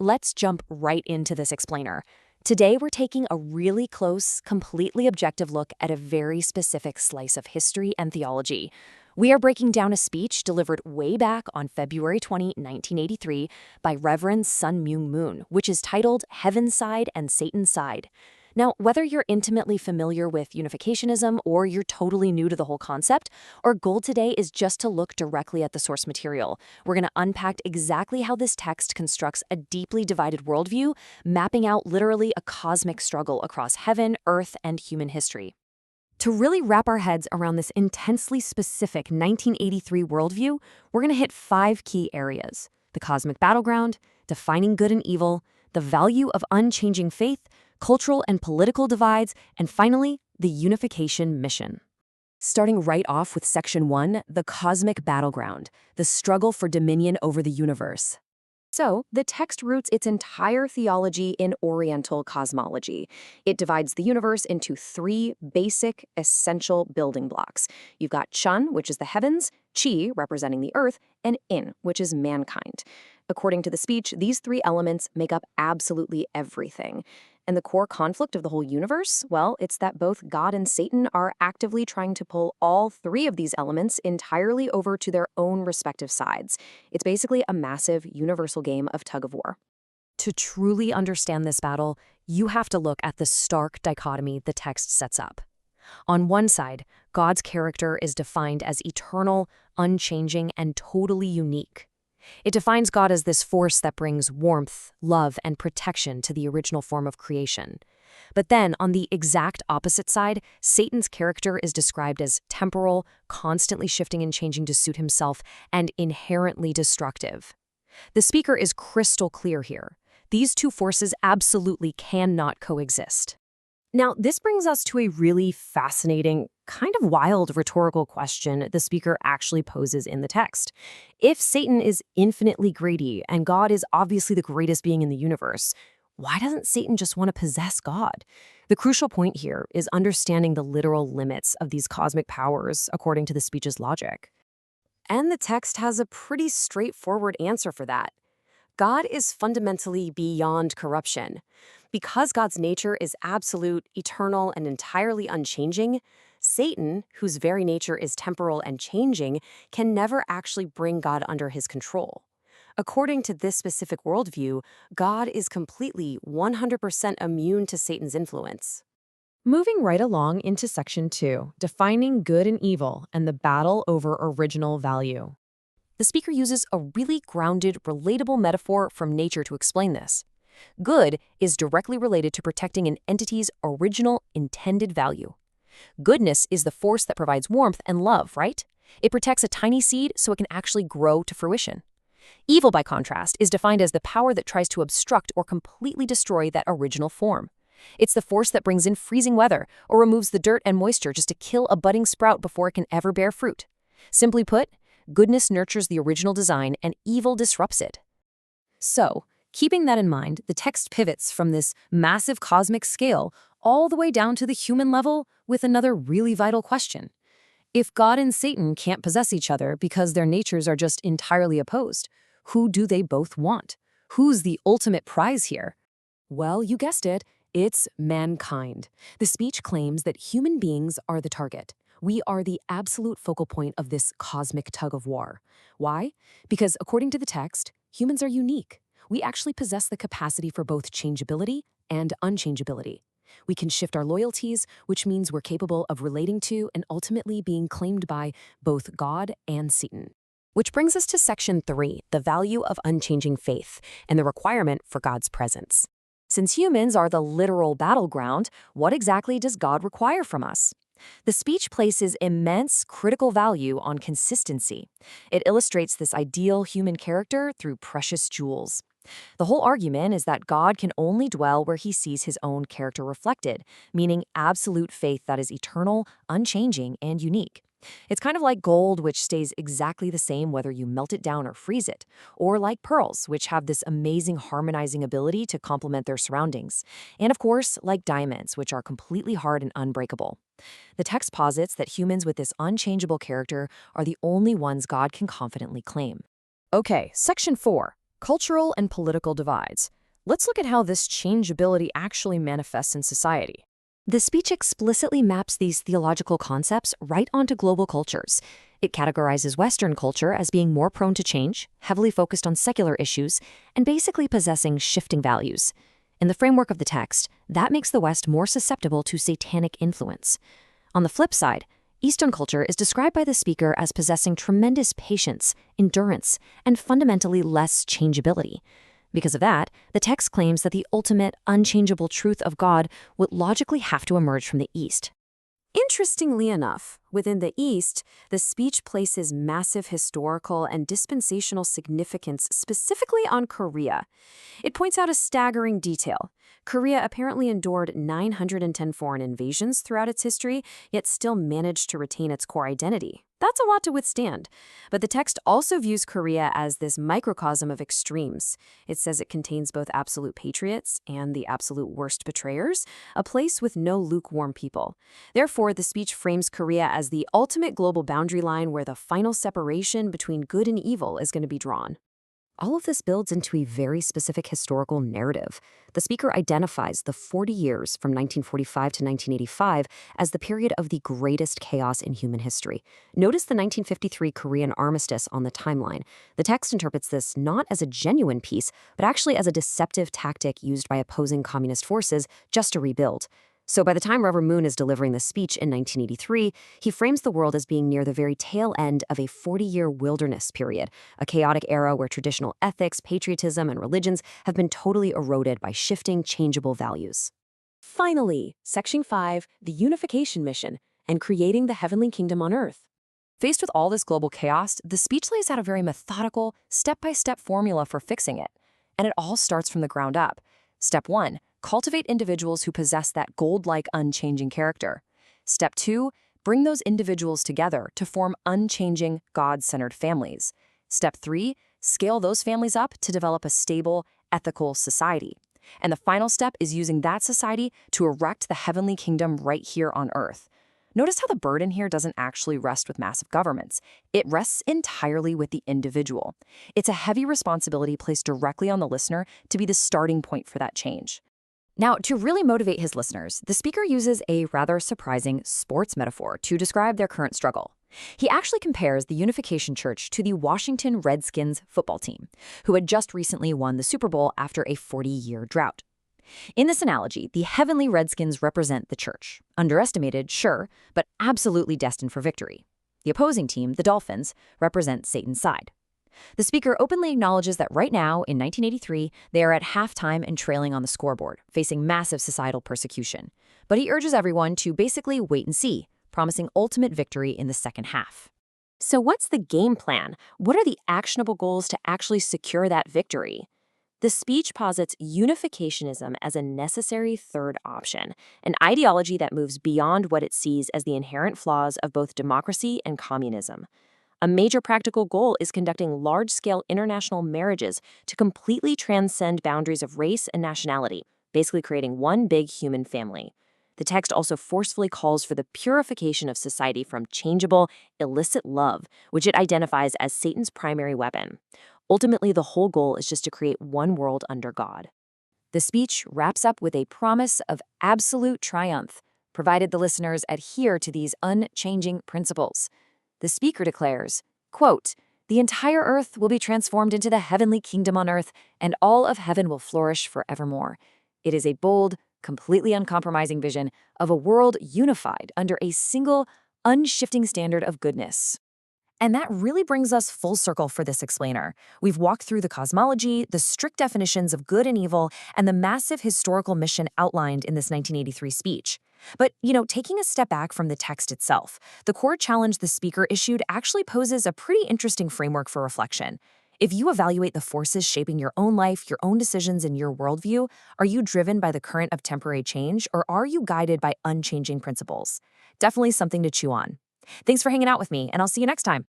Let's jump right into this explainer. Today, we're taking a really close, completely objective look at a very specific slice of history and theology. We are breaking down a speech delivered way back on February 20, 1983, by Reverend Sun Myung Moon, which is titled Heaven's Side and Satan's Side. Now, whether you're intimately familiar with unificationism or you're totally new to the whole concept, our goal today is just to look directly at the source material. We're going to unpack exactly how this text constructs a deeply divided worldview, mapping out literally a cosmic struggle across heaven, earth, and human history. To really wrap our heads around this intensely specific 1983 worldview, we're going to hit 5 key areas: the cosmic battleground, defining good and evil, the value of unchanging faith, cultural and political divides, and finally, the unification mission. Starting right off with Section 1, the cosmic battleground, the struggle for dominion over the universe. So, the text roots its entire theology in Oriental cosmology. It divides the universe into 3 basic, essential building blocks. You've got Chun, which is the heavens, Chi, representing the earth, and In, which is mankind. According to the speech, these 3 elements make up absolutely everything. And the core conflict of the whole universe? Well, it's that both God and Satan are actively trying to pull all 3 of these elements entirely over to their own respective sides. It's basically a massive, universal game of tug-of-war. To truly understand this battle, you have to look at the stark dichotomy the text sets up. On one side, God's character is defined as eternal, unchanging, and totally unique. It defines God as this force that brings warmth, love, and protection to the original form of creation. But then, on the exact opposite side, Satan's character is described as temporal, constantly shifting and changing to suit himself, and inherently destructive. The speaker is crystal clear here. These 2 forces absolutely cannot coexist. Now, this brings us to a really fascinating, kind of wild rhetorical question the speaker actually poses in the text. If Satan is infinitely greedy and God is obviously the greatest being in the universe, why doesn't Satan just want to possess God? The crucial point here is understanding the literal limits of these cosmic powers according to the speech's logic. And the text has a pretty straightforward answer for that. God is fundamentally beyond corruption. Because God's nature is absolute, eternal, and entirely unchanging, Satan, whose very nature is temporal and changing, can never actually bring God under his control. According to this specific worldview, God is completely 100% immune to Satan's influence. Moving right along into Section 2, defining good and evil and the battle over original value. The speaker uses a really grounded, relatable metaphor from nature to explain this. Good is directly related to protecting an entity's original intended value. Goodness is the force that provides warmth and love, right? It protects a tiny seed so it can actually grow to fruition. Evil, by contrast, is defined as the power that tries to obstruct or completely destroy that original form. It's the force that brings in freezing weather or removes the dirt and moisture just to kill a budding sprout before it can ever bear fruit. Simply put, goodness nurtures the original design and evil disrupts it. So, keeping that in mind, the text pivots from this massive cosmic scale all the way down to the human level with another really vital question. If God and Satan can't possess each other because their natures are just entirely opposed, who do they both want? Who's the ultimate prize here? Well, you guessed it, it's mankind. The speech claims that human beings are the target. We are the absolute focal point of this cosmic tug-of-war. Why? Because according to the text, humans are unique. We actually possess the capacity for both changeability and unchangeability. We can shift our loyalties, which means we're capable of relating to and ultimately being claimed by both God and Satan. Which brings us to Section 3, the value of unchanging faith and the requirement for God's presence. Since humans are the literal battleground, what exactly does God require from us? The speech places immense critical value on consistency. It illustrates this ideal human character through precious jewels. The whole argument is that God can only dwell where he sees his own character reflected, meaning absolute faith that is eternal, unchanging, and unique. It's kind of like gold, which stays exactly the same whether you melt it down or freeze it, or like pearls, which have this amazing harmonizing ability to complement their surroundings, and of course, like diamonds, which are completely hard and unbreakable. The text posits that humans with this unchangeable character are the only ones God can confidently claim. Okay, Section 4. cultural and political divides. Let's look at how this changeability actually manifests in society. The speech explicitly maps these theological concepts right onto global cultures. It categorizes Western culture as being more prone to change, heavily focused on secular issues, and basically possessing shifting values. In the framework of the text, that makes the West more susceptible to satanic influence. On the flip side, Eastern culture is described by the speaker as possessing tremendous patience, endurance, and fundamentally less changeability. Because of that, the text claims that the ultimate, unchangeable truth of God would logically have to emerge from the East. Interestingly enough, within the East, the speech places massive historical and dispensational significance specifically on Korea. It points out a staggering detail. Korea apparently endured 910 foreign invasions throughout its history, yet still managed to retain its core identity. That's a lot to withstand. But the text also views Korea as this microcosm of extremes. It says it contains both absolute patriots and the absolute worst betrayers, a place with no lukewarm people. Therefore, the speech frames Korea as the ultimate global boundary line where the final separation between good and evil is going to be drawn. All of this builds into a very specific historical narrative. The speaker identifies the 40 years from 1945 to 1985 as the period of the greatest chaos in human history. Notice the 1953 Korean armistice on the timeline. The text interprets this not as a genuine peace, but actually as a deceptive tactic used by opposing communist forces just to rebuild. So by the time Reverend Moon is delivering this speech in 1983, he frames the world as being near the very tail end of a 40-year wilderness period, a chaotic era where traditional ethics, patriotism, and religions have been totally eroded by shifting, changeable values. Finally, Section 5, the unification mission, and creating the heavenly kingdom on earth. Faced with all this global chaos, the speech lays out a very methodical, step-by-step formula for fixing it. And it all starts from the ground up. Step 1. Cultivate individuals who possess that gold-like unchanging character. Step 2, bring those individuals together to form unchanging, God-centered families. Step 3, scale those families up to develop a stable, ethical society. And the final step is using that society to erect the heavenly kingdom right here on earth. Notice how the burden here doesn't actually rest with massive governments. It rests entirely with the individual. It's a heavy responsibility placed directly on the listener to be the starting point for that change. Now, to really motivate his listeners, the speaker uses a rather surprising sports metaphor to describe their current struggle. He actually compares the Unification Church to the Washington Redskins football team, who had just recently won the Super Bowl after a 40-year drought. In this analogy, the heavenly Redskins represent the church. Underestimated, sure, but absolutely destined for victory. The opposing team, the Dolphins, represent Satan's side. The speaker openly acknowledges that right now, in 1983, they are at halftime and trailing on the scoreboard, facing massive societal persecution. But he urges everyone to basically wait and see, promising ultimate victory in the second half. So what's the game plan? What are the actionable goals to actually secure that victory? The speech posits unificationism as a necessary third option, an ideology that moves beyond what it sees as the inherent flaws of both democracy and communism. A major practical goal is conducting large-scale international marriages to completely transcend boundaries of race and nationality, basically creating one big human family. The text also forcefully calls for the purification of society from changeable, illicit love, which it identifies as Satan's primary weapon. Ultimately, the whole goal is just to create one world under God. The speech wraps up with a promise of absolute triumph, provided the listeners adhere to these unchanging principles. The speaker declares, quote, "The entire earth will be transformed into the heavenly kingdom on earth, and all of heaven will flourish forevermore." It is a bold, completely uncompromising vision of a world unified under a single, unshifting standard of goodness. And that really brings us full circle for this explainer. We've walked through the cosmology, the strict definitions of good and evil, and the massive historical mission outlined in this 1983 speech. But, taking a step back from the text itself, the core challenge the speaker issued actually poses a pretty interesting framework for reflection. If you evaluate the forces shaping your own life, your own decisions, and your worldview, are you driven by the current of temporary change, or are you guided by unchanging principles? Definitely something to chew on. Thanks for hanging out with me, and I'll see you next time.